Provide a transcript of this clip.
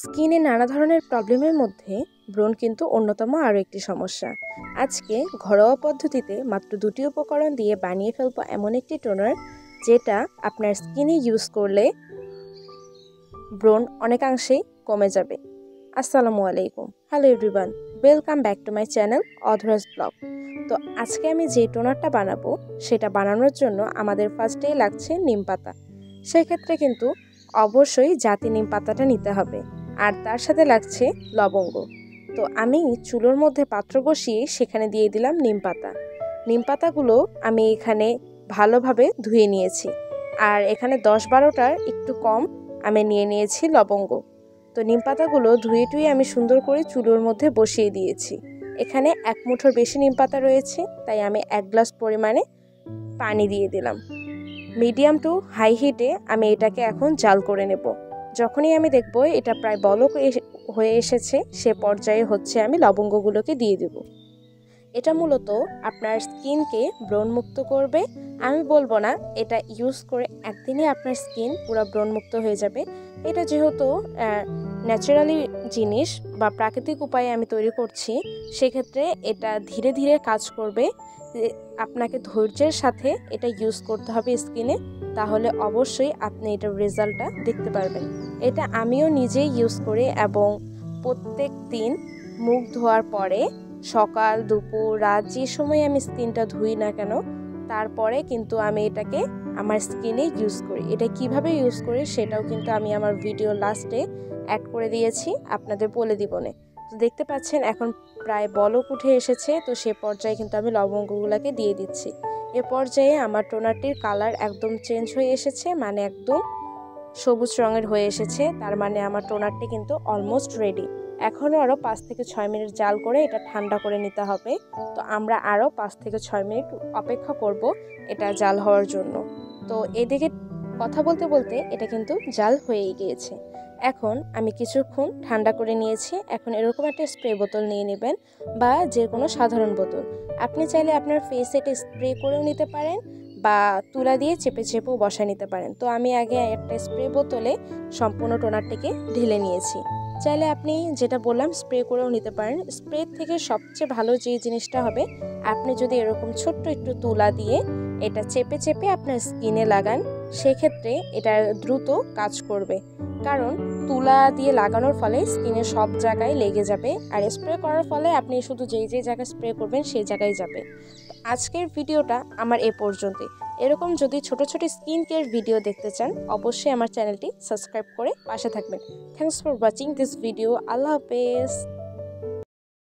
স্কিনে নানা ধরনের প্রবলেমের মধ্যে ব্রণ কিন্তু অন্যতম আরও একটি সমস্যা। আজকে ঘরোয়া পদ্ধতিতে মাত্র 2টি উপকরণ দিয়ে বানিয়ে ফেলবো এমন একটি টোনার যেটা আপনার স্কিনে ইউজ করলে ব্রণ অনেকাংশেই কমে যাবে। আসসালামু আলাইকুম, hello everyone, welcome back to my channel অধরাস ব্লগ। তো আজকে আমি যে টোনারটা বানাবো সেটা বানানোর জন্য আমাদের ফার্স্টেই লাগছে নিম পাতা। সেক্ষেত্রে কিন্তু অবশ্যই জাতি নিম পাতাটা নিতে হবে, আর তার সাথে লাগছে লবঙ্গ। তো আমি চুলোর মধ্যে পাত্র বসিয়ে সেখানে দিয়ে দিলাম নিম পাতা। নিম পাতাগুলো আমি এখানে ভালোভাবে ধুয়ে নিয়েছি, আর এখানে 10-12টার একটু কম আমি নিয়ে নিয়েছি লবঙ্গ। তো নিম পাতাগুলো ধুয়ে টুয়ে আমি সুন্দর করে চুলোর মধ্যে বসিয়ে দিয়েছি। এখানে 1 মুঠোর বেশি নিম পাতা রয়েছে, তাই আমি 1 গ্লাস পরিমাণে পানি দিয়ে দিলাম। মিডিয়াম টু হাই হিটে আমি এটাকে এখন জাল করে নেব। যখনই আমি দেখব এটা প্রায় বলক হয়ে এসেছে, সে পর্যায়ে হচ্ছে আমি লবঙ্গগুলোকে দিয়ে দেব। এটা মূলত আপনার স্কিনকে ব্রণমুক্ত করবে। আমি বলবো না এটা ইউজ করে একদিনে আপনার স্কিন পুরো ব্রণমুক্ত হয়ে যাবে। এটা যেহেতু ন্যাচারালি জিনিস বা প্রাকৃতিক উপায়ে আমি তৈরি করছি, সেক্ষেত্রে এটা ধীরে ধীরে কাজ করবে। আপনাকে ধৈর্যের সাথে এটা ইউজ করতে হবে স্কিনে, তাহলে অবশ্যই আপনি এটার রেজাল্টটা দেখতে পারবেন। এটা আমিও নিজেই ইউজ করি, এবং প্রত্যেক দিন মুখ ধোয়ার পরে সকাল দুপুর রাত যে সময় আমি স্কিনটা ধুই না কেন, তারপরে কিন্তু আমি এটাকে আমার স্কিনে ইউজ করি। এটা কিভাবে ইউজ করি সেটাও কিন্তু আমি আমার ভিডিও লাস্টে অ্যাড করে দিয়েছি, আপনাদের বলে দিব না। তো দেখতে পাচ্ছেন এখন প্রায় বলক উঠে এসেছে, তো সে পর্যায়ে কিন্তু আমি লবঙ্গগুলোকে দিয়ে দিচ্ছি। এ পর্যায়ে আমার টোনারটির কালার একদম চেঞ্জ হয়ে এসেছে, মানে একদম সবুজ রঙের হয়ে এসেছে। তার মানে আমার টোনারটি কিন্তু অলমোস্ট রেডি। এখনও আরও 5 থেকে 6 মিনিট জাল করে এটা ঠান্ডা করে নিতে হবে। তো আমরা আরও 5 থেকে 6 মিনিট অপেক্ষা করব এটা জাল হওয়ার জন্য। তো এদিকে কথা বলতে বলতে এটা কিন্তু জাল হয়েই গিয়েছে। এখন আমি কিছুক্ষণ ঠান্ডা করে নিয়েছি। এখন এরকম একটা স্প্রে বোতল নিয়ে নেবেন, বা যে কোনো সাধারণ বোতল। আপনি চাইলে আপনার ফেসে এটা স্প্রে করেও নিতে পারেন, বা তুলা দিয়ে চেপে চেপেও বসা নিতে পারেন। তো আমি আগে একটা স্প্রে বোতলে সম্পূর্ণ টোনারটিকে ঢেলে নিয়েছি। চাইলে আপনি যেটা বললাম স্প্রে করেও নিতে পারেন। স্প্রে থেকে সবচেয়ে ভালো যে জিনিসটা হবে, আপনি যদি এরকম ছোট্ট একটু তুলা দিয়ে এটা চেপে চেপে আপনার স্কিনে লাগান, সেক্ষেত্রে এটা দ্রুত কাজ করবে। কারণ তুলা দিয়ে লাগানোর ফলে স্কিনের সব জায়গায় লেগে যাবে, আর স্প্রে করার ফলে আপনি শুধু যেই জায়গায় স্প্রে করবেন সেই জায়গায় যাবে। তো আজকের ভিডিওটা আমার এ পর্যন্তই। এরকম যদি ছোট ছোট স্কিন কেয়ার ভিডিও দেখতে চান, অবশ্যই আমার চ্যানেলটি সাবস্ক্রাইব করে পাশে থাকবেন। Thanks for watching this video. আল্লাহ হাফেজ।